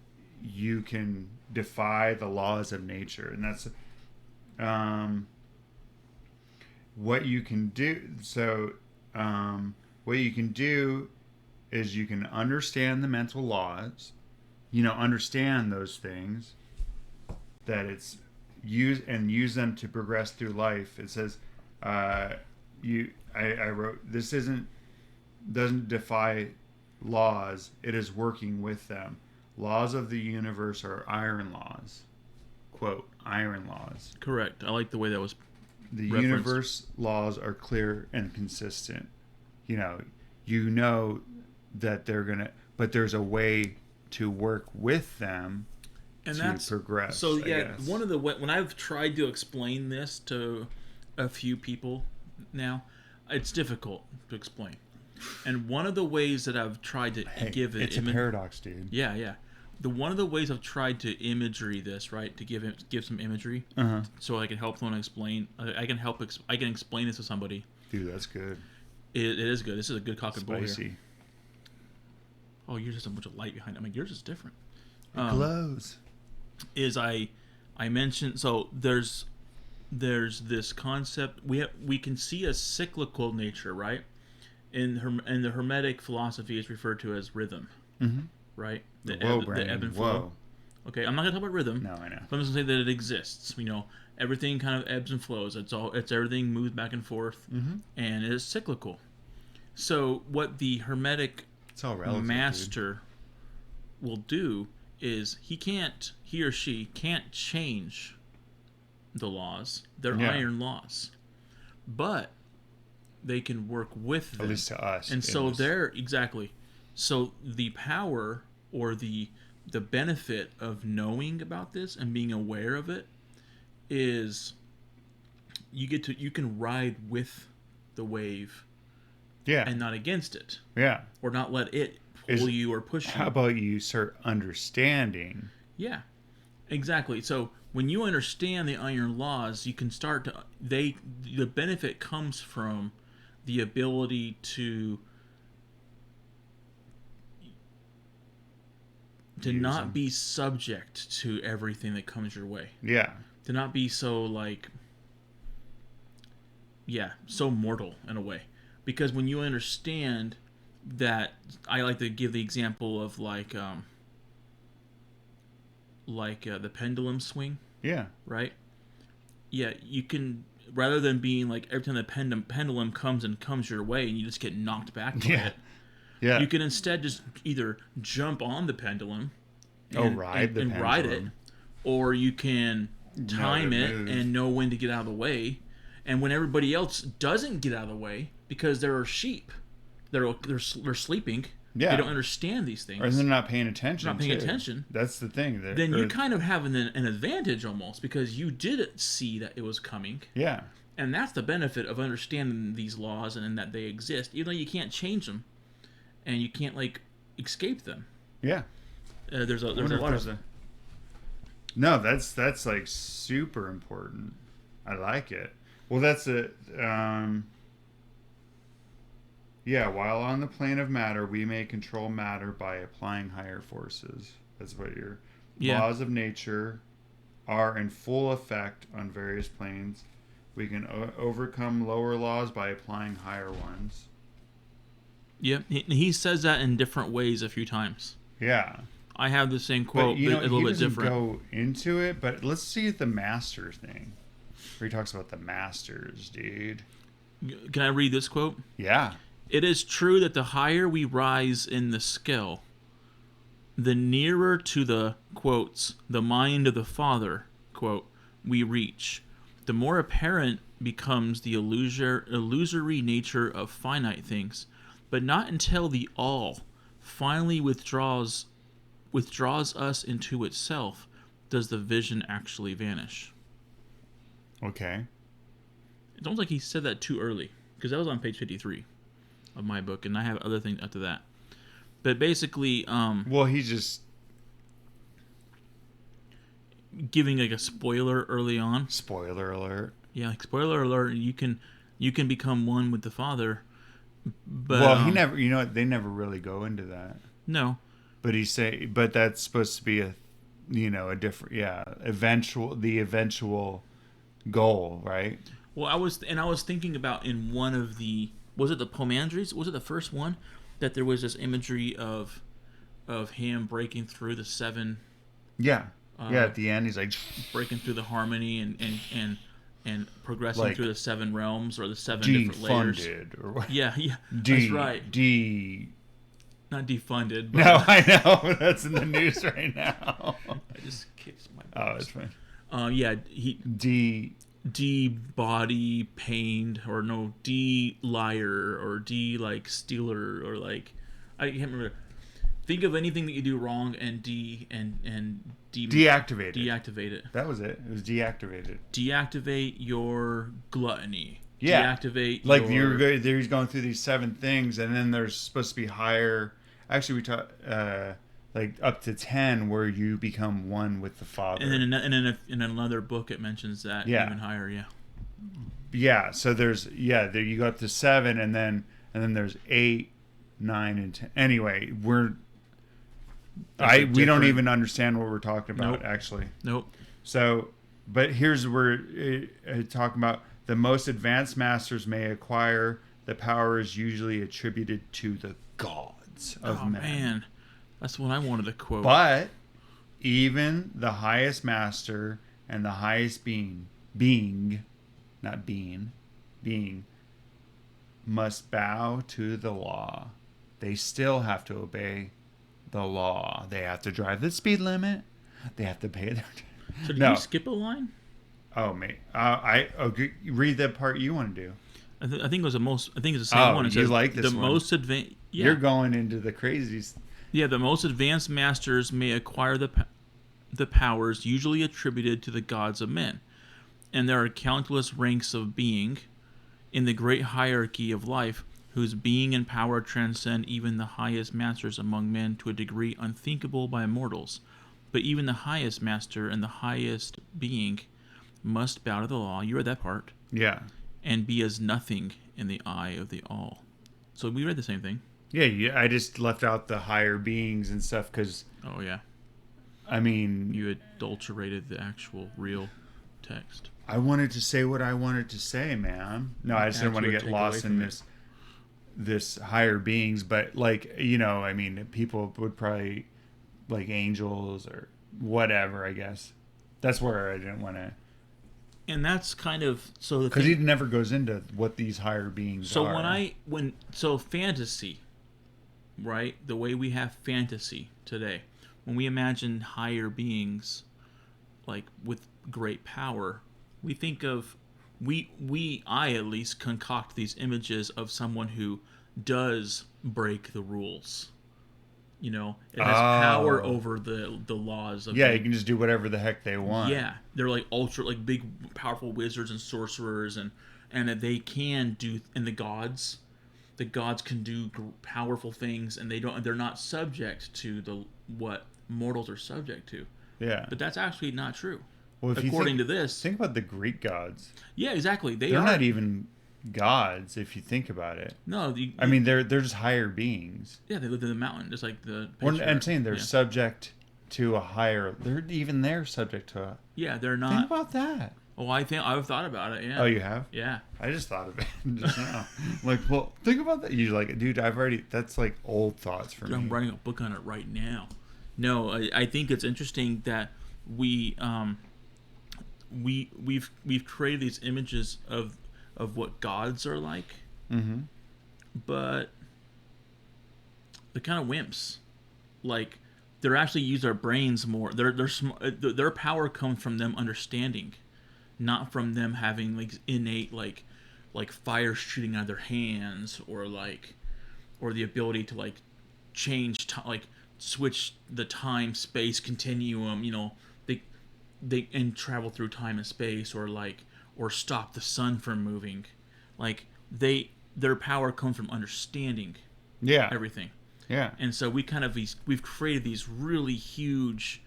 you can defy the laws of nature, and that's what you can do. So what you can do is you can understand the mental laws, you know, understand those things, that it's use them to progress through life. It says I wrote, this doesn't defy laws, it is working with them. Laws of the universe are iron laws. Quote, iron laws. Correct. I like the way that was the referenced. Universe laws are clear and consistent. You know that they're gonna, but there's a way to work with them and to progress. So yeah, one of the when I've tried to explain this to a few people now, it's difficult to explain. And one of the ways that I've tried to give it, it's a paradox, dude. Yeah, yeah. One of the ways I've tried to imagery this, right, to give some imagery, so I can help someone explain. I can explain this to somebody. Dude, that's good. It is good. This is a good cock and bull here. Oh, yours has a bunch of light behind it. I mean, yours is different. It glows. I mentioned, so there's this concept. We can see a cyclical nature, right? In the Hermetic philosophy, is referred to as rhythm, right? The ebb and flow. Okay, I'm not gonna talk about rhythm. No, I know. But I'm just gonna say that it exists. You know, everything kind of ebbs and flows. It's everything moves back and forth, and it is cyclical. So what the Hermetic master will do is he or she can't change the laws. They're iron laws, but they can work with them. At least to us. And so so the power or the benefit of knowing about this and being aware of it is you can ride with the wave. Yeah. And not against it. Yeah. Or not let it pull you or push you. How about you start understanding? Yeah. Exactly. So when you understand the iron laws, you can start to the benefit comes from the ability to not be subject to everything that comes your way. Yeah. To not be so so mortal in a way. Because when you understand that, I like to give the example of the pendulum swing. Yeah. Right? Yeah, you can, rather than being like every time the pendulum comes your way and you just get knocked back by it. Yeah. You can instead just either jump on the pendulum and ride it, or you can time it and know when to get out of the way. And when everybody else doesn't get out of the way, because there are sheep, they're sleeping. Yeah. They don't understand these things. Or they're not paying attention. Attention. That's the thing. Then you kind of have an advantage almost, because you did see that it was coming. Yeah. And that's the benefit of understanding these laws and that they exist, even though you can't change them, and you can't escape them. Yeah. There's a lot of. No, that's like super important. I like it. Well, that's it. Yeah, while on the plane of matter, we may control matter by applying higher forces. That's what your laws of nature are in full effect on various planes. We can overcome lower laws by applying higher ones. Yep, he says that in different ways a few times. Yeah. I have the same quote, but a little bit different. Go into it, but let's see the master thing. Where he talks about the masters, dude. Can I read this quote? Yeah. It is true that the higher we rise in the scale, the nearer to the, quotes, the mind of the Father, quote, we reach, the more apparent becomes the illusory nature of finite things, but not until the all finally withdraws us into itself does the vision actually vanish. Okay. It's almost like he said that too early, because that was on page 53 of my book, and I have other things after that. But basically, well, he's just giving like a spoiler early on. Spoiler alert. Yeah, like spoiler alert. You can become one with the Father. But well, he never. You know, they never really go into that. No. But but that's supposed to be a different, the eventual goal, right? Well, I was thinking about in one of was it the Pomandries? Was it the first one that there was this imagery of him breaking through the seven? Yeah. At the end, he's like breaking through the harmony and progressing like through the seven realms or the seven different layers. Or what? Yeah, that's right. Not defunded. But no, I know that's in the news right now. I just kicked my butt. Oh, it's fine. He de-body pained, or no, de-liar, or de-like stealer, or like I can't remember. Think of anything that you do wrong and deactivate it. That was it. It was deactivated. Deactivate your gluttony. Yeah. Deactivate like he's going through these 7 things, and then there's supposed to be higher. Actually, we taught like up to 10 where you become one with the Father. And then in another book it mentions that even higher. Yeah. Yeah. So there's there you go up to 7, and then there's 8, 9, and 10. Anyway, we don't even understand what we're talking about. Nope. Actually. Nope. So, but here's where talking about the most advanced masters may acquire the powers usually attributed to the gods of men. Man, that's what I wanted to quote. But even the highest master and the highest being must bow to the law. They still have to obey the law. They have to drive the speed limit. They have to pay their. So did you skip a line? Oh, mate. Read the part you want to do. I think it was I think it's the same one. It you says like this the one. most advanced. Yeah. You're going into the crazies. Yeah, the most advanced masters may acquire the powers usually attributed to the gods of men, and there are countless ranks of being in the great hierarchy of life whose being and power transcend even the highest masters among men to a degree unthinkable by mortals. But even the highest master and the highest being must bow to the law. You read that part. Yeah. And be as nothing in the eye of the all. So we read the same thing. Yeah, I just left out the higher beings and stuff because... Oh, yeah. I mean... You adulterated the actual real text. I wanted to say what I wanted to say, man. No, I just didn't want to get lost in this higher beings. But, like, I mean, people would probably... like angels or whatever, I guess. That's where I didn't want to... And that's kind of... so because he never goes into what these higher beings are. So fantasy... right? The way we have fantasy today, when we imagine higher beings, like with great power, we think of I at least concoct these images of someone who does break the rules. It has power over the laws of. Yeah, you can just do whatever the heck they want. Yeah, they're like ultra, like big, powerful wizards and sorcerers, and that they can do, and the gods can do powerful things, and they're not subject to what mortals are subject to. Yeah. But that's actually not true. Well, if according to this. Think about the Greek gods. Yeah, exactly. They're not even gods if you think about it. No, I mean they're just higher beings. Yeah, they live in the mountain, just like the. Well, I'm saying they're subject to a higher. They're subject to a. Yeah, they're not. Think about that. Oh, I've thought about it. Yeah. Oh, you have? Yeah. I just thought of it just now. Like, well, think about that. You're like, dude, that's like old thoughts for me. I'm writing a book on it right now. No, I think it's interesting that we've created these images of what gods are like, but they're kind of wimps. Like, they're actually use our brains more. Their power comes from them understanding, not from them having like innate like fire shooting out of their hands or the ability to like change like switch the time space continuum. They and travel through time and space or stop the sun from moving. Like their power comes from understanding. Yeah. Everything. Yeah. And so we've created these really huge,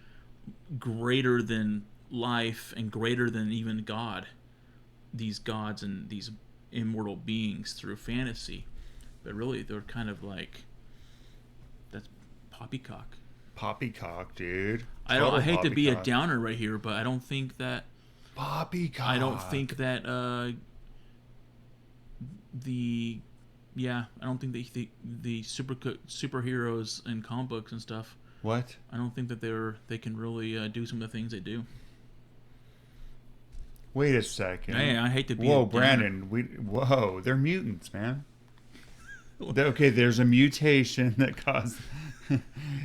greater than life and greater than even God, these gods and these immortal beings through fantasy, but really they're kind of like that's poppycock. Poppycock, dude. I hate to be a downer right here, but I don't think that poppycock. I don't think that I don't think the superheroes and comic books and stuff. What? I don't think that they can really do some of the things they do. Wait a second. Hey, I hate to be. Whoa, Brandon. They're mutants, man. Okay, there's a mutation that caused.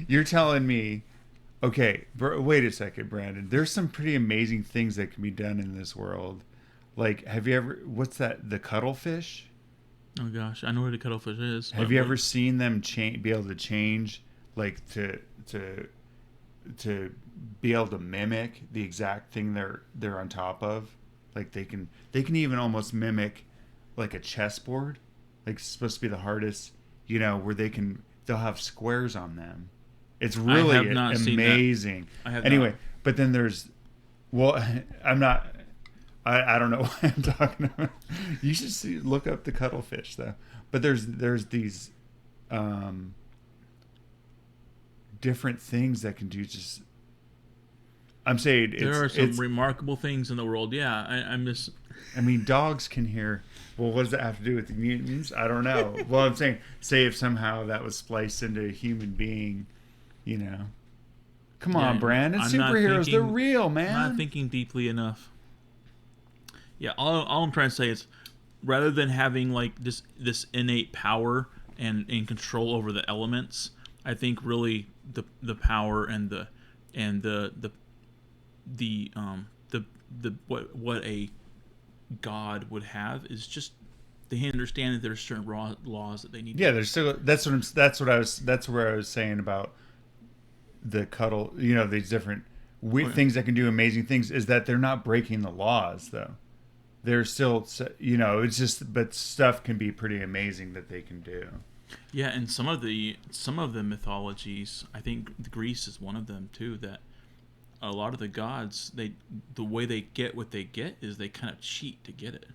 You're telling me. Okay, wait a second, Brandon. There's some pretty amazing things that can be done in this world. Like, have you ever? What's that? The cuttlefish. Oh gosh, I know what a cuttlefish is. Have you ever seen them be able to change, like to be able to mimic the exact thing they're on top of? Like they can even almost mimic like a chessboard. Like it's supposed to be the hardest, where they'll have squares on them. It's really amazing. Anyway, but then there's, I'm not. I don't know why I'm talking about. You should look up the cuttlefish though. But there's these different things that can do just. I'm saying there are some remarkable things in the world. Yeah, I'm just. I mean, dogs can hear. Well, what does that have to do with the mutants? I don't know. Well, I'm saying, say if somehow that was spliced into a human being, Come on, Brandon. Superheroes, they're real, man. I'm not thinking deeply enough. Yeah, all I'm trying to say is, rather than having like this innate power and control over the elements, I think really the power and the what a god would have is just they understand that there's certain laws that they need. Yeah, there's still that's where I was saying about the cuddle. These different things that can do amazing things is that they're not breaking the laws though. They're still, it's just, but stuff can be pretty amazing that they can do. Yeah, and some of the mythologies, I think Greece is one of them too. That a lot of the gods, the way they get what they get is they kind of cheat to get it.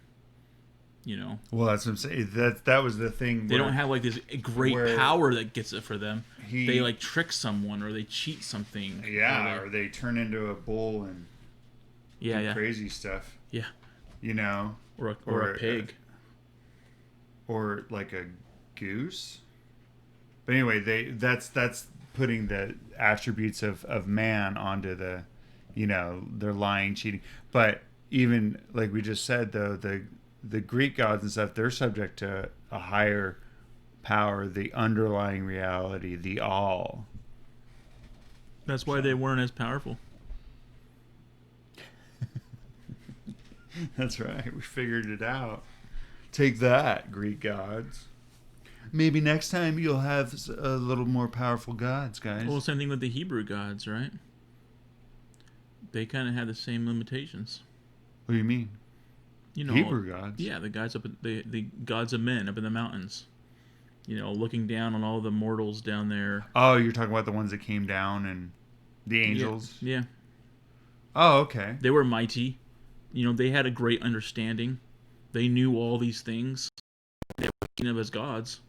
Well, that's what I'm saying. That was the thing. They don't have like this great power that gets it for them. They like trick someone or they cheat something. Yeah, or they turn into a bull and do crazy stuff. Yeah. Or a pig, or like a goose. But anyway, that's putting the attributes of man onto the, they're lying, cheating. But even like we just said, though, the Greek gods and stuff, they're subject to a higher power, the underlying reality, the all. That's why they weren't as powerful. That's right. We figured it out. Take that, Greek gods. Maybe next time you'll have a little more powerful gods, guys. Well, same thing with the Hebrew gods, right? They kind of had the same limitations. What do you mean? Hebrew gods? Yeah, the guys the gods of men up in the mountains. Looking down on all the mortals down there. Oh, you're talking about the ones that came down and the angels? Yeah. Oh, okay. They were mighty. They had a great understanding. They knew all these things. They were seen of as gods.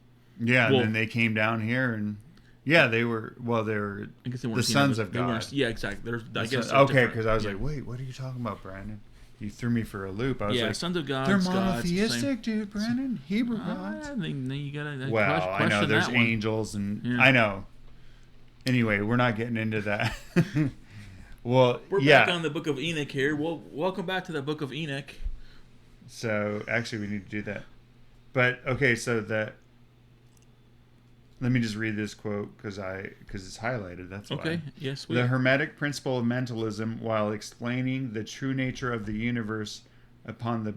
Yeah, and then they came down here and they were I guess they weren't the sons of God. Yeah, exactly. Okay, because I was like, wait, what are you talking about, Brandon? You threw me for a loop. I was like, sons of God. They're monotheistic, dude, Brandon. Hebrew gods. I think you gotta. Well, I know there's angels I know. Anyway, we're not getting into that. Well, we're back on the Book of Enoch here. Well, welcome back to the Book of Enoch. So actually, we need to do that. But okay, so let me just read this quote because it's highlighted. That's why. Okay. Yes. The Hermetic principle of mentalism, while explaining the true nature of the universe upon the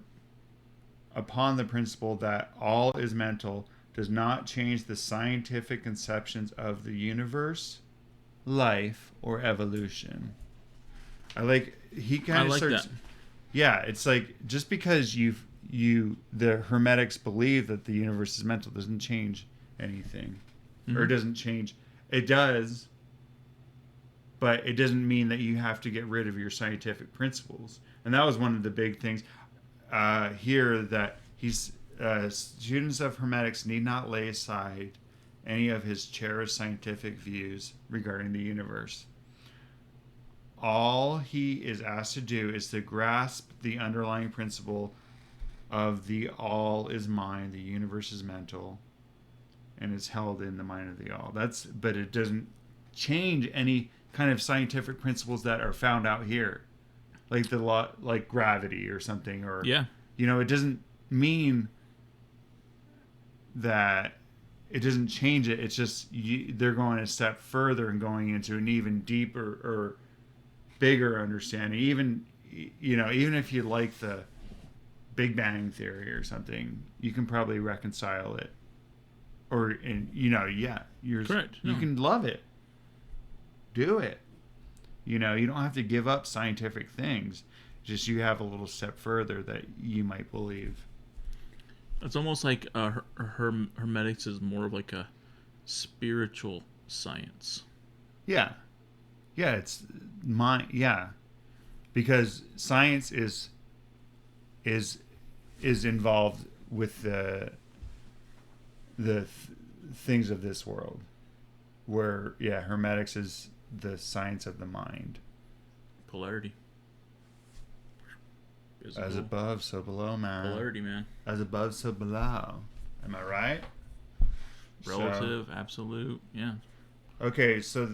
principle that all is mental, does not change the scientific conceptions of the universe, life, or evolution. He kind of starts. That. Yeah, it's like just because the Hermetics believe that the universe is mental doesn't change anything. Or it doesn't change. It does, but it doesn't mean that you have to get rid of your scientific principles. And that was one of the big things here that students of Hermetics need not lay aside any of his cherished scientific views regarding the universe. All he is asked to do is to grasp the underlying principle of the all is mind, the universe is mental, and is held in the mind of the all. But it doesn't change any kind of scientific principles that are found out here, like like gravity or something, or it doesn't mean that it doesn't change it. It's just they're going a step further and going into an even deeper or bigger understanding. Even if you like the Big Bang Theory or something, you can probably reconcile it. Correct. You can love it. Do it. You don't have to give up scientific things. Just you have a little step further that you might believe. It's almost like Hermetics is more of like a spiritual science. Yeah. Yeah, it's because science is involved with the things of this world, where Hermetics is the science of the mind. Polarity. Physical. As above, so below, man. Polarity, man. As above, so below. Am I right? Relative, absolute, yeah. Okay, so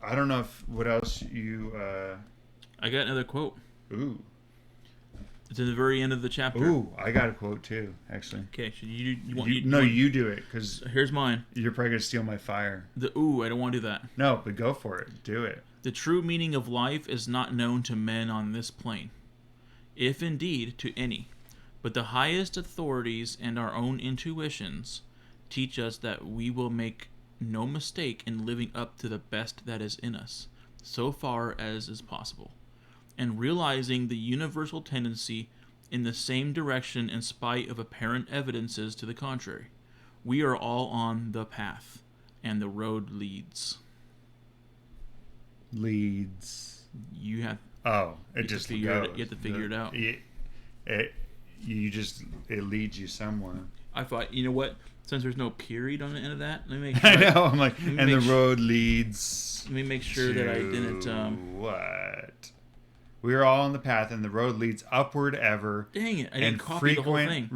I don't know what else you. I got another quote. Ooh. It's at the very end of the chapter. Ooh, I got a quote too, actually. Okay, so you do it, because here's mine. You're probably gonna steal my fire. I don't want to do that. No, but go for it. Do it. The true meaning of life is not known to men on this plane, if indeed to any, but the highest authorities and our own intuitions teach us that we will make no mistake in living up to the best that is in us, so far as is possible, and realizing the universal tendency in the same direction in spite of apparent evidences to the contrary. We are all on the path, and the road leads. Leads. You have. Oh, it just goes. You have to figure it out. It leads you somewhere. I thought, you know what? Since there's no period on the end of that, let me make sure. I know. I'm like, and the road leads. Let me make sure that I didn't. What? We are all on the path, and the road leads upward ever. Dang it! I didn't copy the whole thing.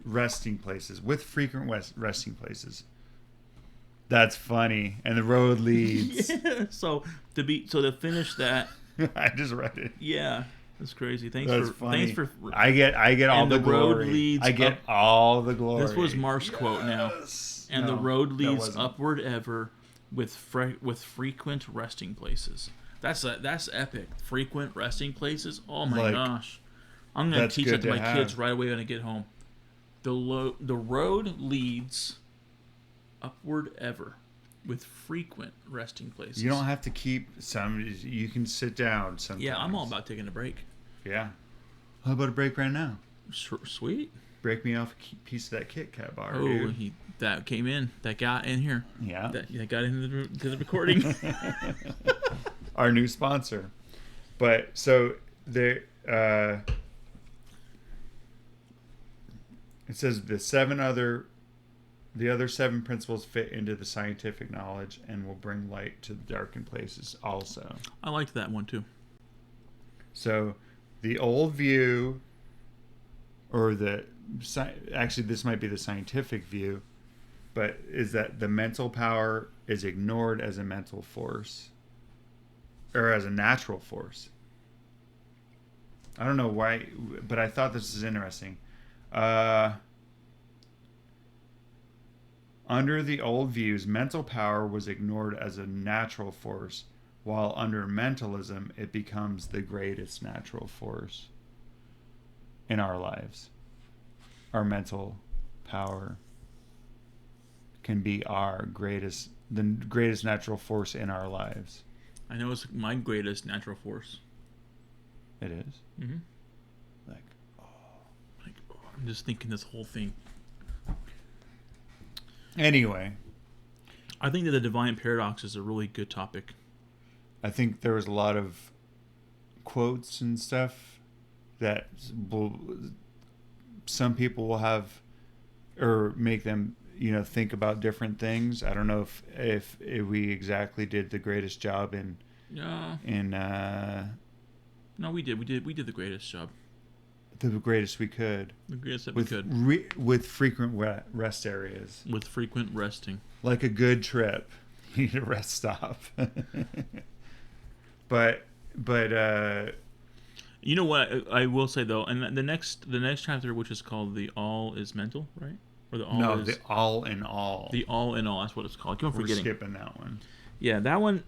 Resting places with frequent resting places. That's funny. And the road leads. Yeah. So to finish that. I just read it. Yeah. That's crazy. Thanks for. I get all the glory. Road leads I get all the glory. This was Mark's quote now. And the road leads upward ever, with frequent resting places. That's epic. Frequent resting places. Oh my gosh! I'm gonna teach that to my kids right away when I get home. The road leads upward ever, with frequent resting places. You don't have to keep some. You can sit down sometimes. Yeah, I'm all about taking a break. Yeah. How about a break right now? Sweet. Break me off a piece of that Kit Kat bar. Oh, that came in. That got in here. Yeah. That got into the recording. Our new sponsor. But so there, it says the other 7 principles fit into the scientific knowledge and will bring light to the darkened places also. I liked that one too. So the old view, or actually this might be the scientific view, but is that the mental power is ignored as a mental force or as a natural force. I don't know why, but I thought this is interesting. Under the old views, mental power was ignored as a natural force, while under mentalism, it becomes the greatest natural force in our lives. Our mental power can be the greatest natural force in our lives. I know it's my greatest natural force. It is? Mm-hmm. I'm just thinking this whole thing. Anyway. I think that the divine paradox is a really good topic. I think there was a lot of quotes and stuff that some people will have or make them, think about different things. I don't know if we exactly did the greatest job in. No, we did the greatest job. The greatest we could. The greatest that we could. With frequent rest areas. With frequent resting. Like a good trip. You need a rest stop. But you know what I will say though, and the next chapter, which is called "The All Is Mental," right? Or the All in All. The All in All. That's what it's called. I keep on forgetting. We're skipping that one. Yeah, that one.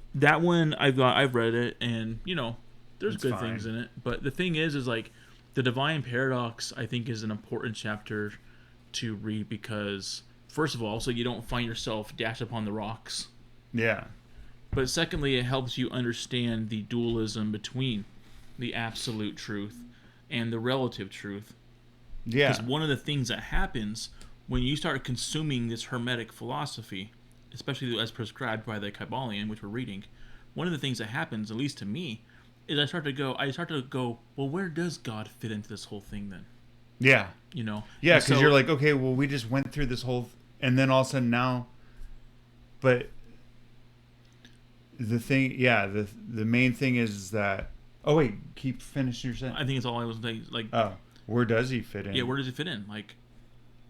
I've read it, and there's good things in it. But the thing is like the divine paradox. I think is an important chapter to read because first of all, so you don't find yourself dashed upon the rocks. Yeah. But secondly, it helps you understand the dualism between the absolute truth and the relative truth. Yeah. Because one of the things that happens when you start consuming this Hermetic philosophy, especially as prescribed by the Kybalion, which we're reading, one of the things that happens, at least to me, is I start to go, well, where does God fit into this whole thing then? Yeah. Yeah, because you're like, okay, well, we just went through this whole, and then all of a sudden now, but the thing, the main thing is that, oh wait, keep finishing your sentence. I think it's all I was like. Oh, where does he fit in? Yeah, where does he fit in? Like,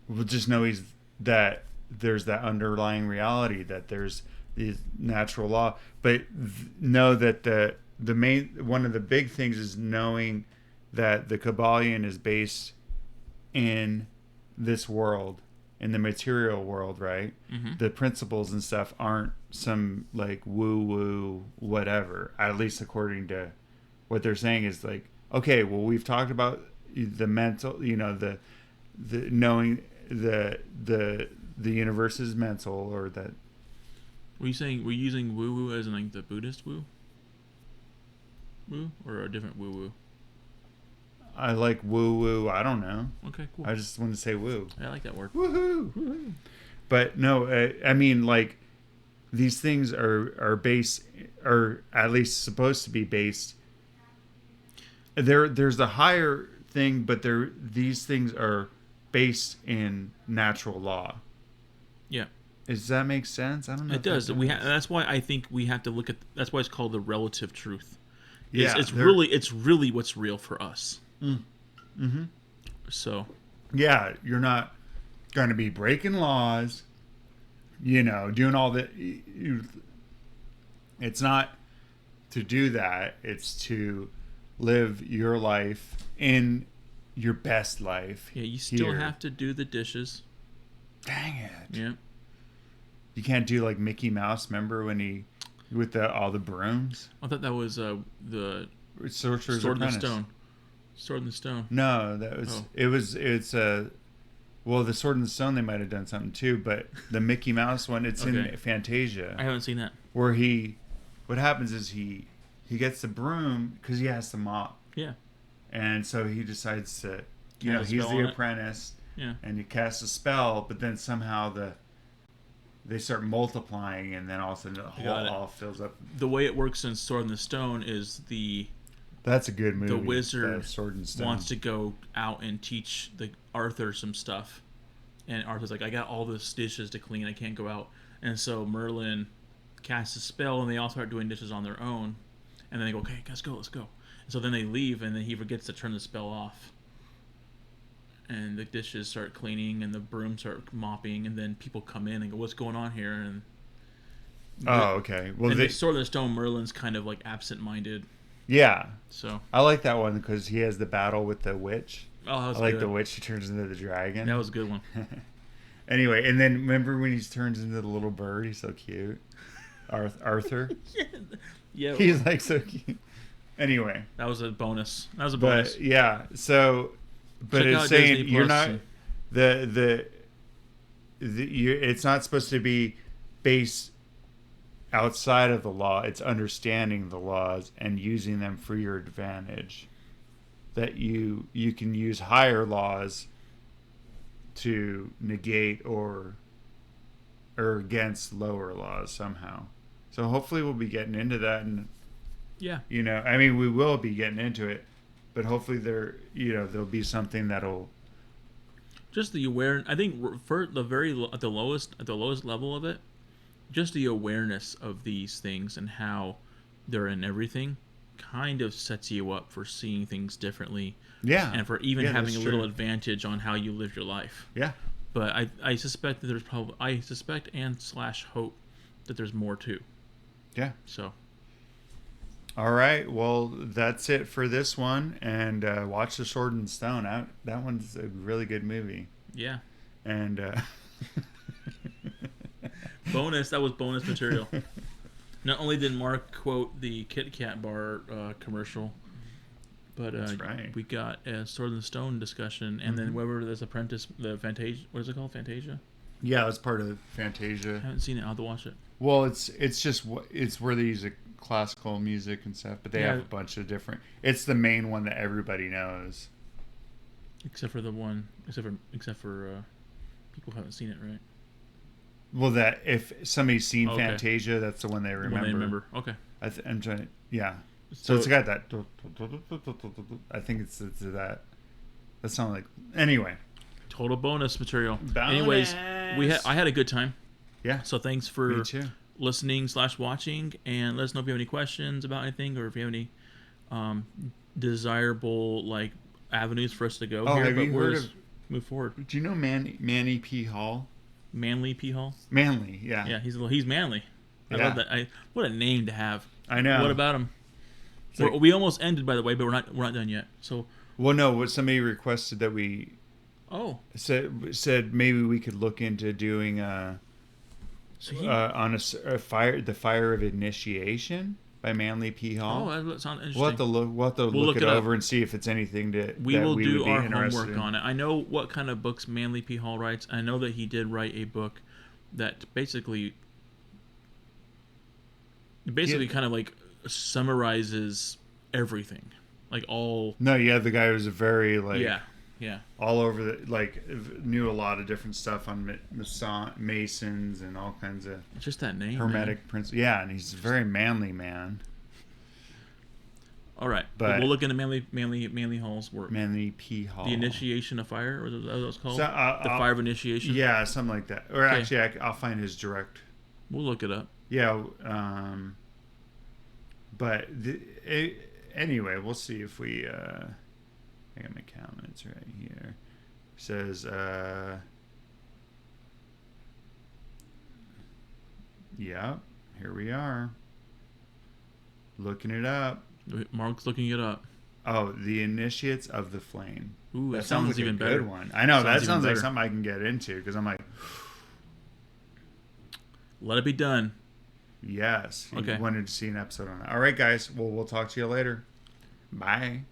we'll just know that there's that underlying reality, that there's the natural law, but know that the main, one of the big things is knowing that the Kybalion is based in this world, in the material world, right? Mm-hmm. The principles and stuff aren't some like woo-woo whatever, at least according to what they're saying is like, okay, well, we've talked about the mental, the knowing the universe is mental, or that. Were you using woo-woo as in like the Buddhist woo, or a different woo-woo? I like woo-woo. I don't know. Okay, cool. I just want to say woo. I like that word. Woohoo! Woo-hoo. But no, I mean, like, these things are based, or at least supposed to be based. There's a higher thing, but these things are based in natural law. Yeah. Does that make sense? I don't know. It does. That's why I think we have to look at. That's why it's called the relative truth. It's really what's real for us. Mm-hmm. So. Yeah, you're not going to be breaking laws. Doing all that. It's not to do that. It's to live your life in your best life. Yeah, you still have to do the dishes. Dang it. Yeah. You can't do like Mickey Mouse. Remember when he with all the brooms? I thought that was the Sword in the Stone. Sword in the Stone. No, that was it's well, the Sword in the Stone they might have done something too, but the Mickey Mouse one, it's in Fantasia. I haven't seen that. Where what happens is he gets the broom because he has to mop. Yeah. And so he decides to, he's the apprentice. Yeah. And he casts a spell, but then somehow they start multiplying, and then all of a sudden the hall fills up. The way it works in Sword in the Stone is That's a good movie. The wizard Sword and Stone. wants to go out and teach Arthur some stuff. And Arthur's like, I got all those dishes to clean. I can't go out. And so Merlin casts a spell, and they all start doing dishes on their own. And then they go, okay, let's go. And so then they leave, and then he forgets to turn the spell off. And the dishes start cleaning, and the brooms start mopping, and then people come in and go, what's going on here? And okay. Well, the Sword and Stone, Merlin's kind of like absent-minded. Yeah. So I like that one because he has the battle with the witch. Oh, that was I like good. the witch who turns into the dragon. That was a good one. Anyway, and then remember when he turns into the little bird? He's so cute. Arthur. Yeah. He's like so cute. Anyway, that was a bonus. But yeah, so but Check it's out saying Disney you're Plus. not it's not supposed to be based outside of the law. It's understanding the laws and using them for your advantage. That you can use higher laws to negate or against lower laws somehow. So hopefully we'll be getting into that, and I mean, we will be getting into it, but hopefully there'll be something that'll just the awareness. I think for at the lowest level of it, just the awareness of these things and how they're in everything kind of sets you up for seeing things differently. Yeah. And for even having a little advantage on how you live your life. Yeah. But I suspect that there's / hope that there's more too. Yeah. So. All right. Well, that's it for this one. And watch The Sword and Stone. That one's a really good movie. Yeah. And that was bonus material. Not only did Mark quote the Kit Kat bar commercial, but that's right. We got a Sword and Stone discussion, and then whoever this Apprentice, the Fantasia, what is it called, Fantasia? Yeah, that's part of Fantasia. I haven't seen it. I'll have to watch it. Well, it's where they use classical music and stuff, but they have a bunch of different. It's the main one that everybody knows, except for people who haven't seen it, right? Well, that if somebody's seen Fantasia, that's the one they remember. The one they remember. Okay. I'm trying. Yeah. So it's got that. I think it's that. That sounds like. Anyway. Total bonus material. Bonus. Anyways, I had a good time. Yeah. So thanks for listening / watching, and let us know if you have any questions about anything, or if you have any desirable avenues for us to go here. Have you heard of? Move forward. Do you know Manny P. Hall? Manly P. Hall? Manly, yeah. Yeah, he's manly. I love that. What a name to have. I know. What about him? We almost ended, by the way, but we're not done yet. So. Well, no. What somebody requested that we. Said maybe we could look into doing on the Fire of Initiation by Manly P. Hall. Oh, that sounds interesting. We'll have to look it over and see if it's anything we will do our homework on it. I know what kind of books Manly P. Hall writes. I know that he did write a book that basically kind of summarizes everything, all. No, the guy was a very Yeah. all over knew a lot of different stuff on Masons and all kinds of. It's just that name. Hermetic principles. Yeah, and he's a very manly man. All right, but we'll look into Manly Hall's work. Manly P. Hall. The Initiation of Fire, or is that what it's called? So, the Fire of Initiation. Yeah, something like that. Or actually, I'll find his direct. We'll look it up. Yeah, but anyway, we'll see if we. I got my comments right here. It says, yeah, here we are. Looking it up. Mark's looking it up. Oh, The Initiates of the Flame. Ooh, that sounds like even a better. Good one. I know, that sounds like something I can get into, because I'm like... Let it be done. Yes. Okay. You wanted to see an episode on that. All right, guys. Well, we'll talk to you later. Bye.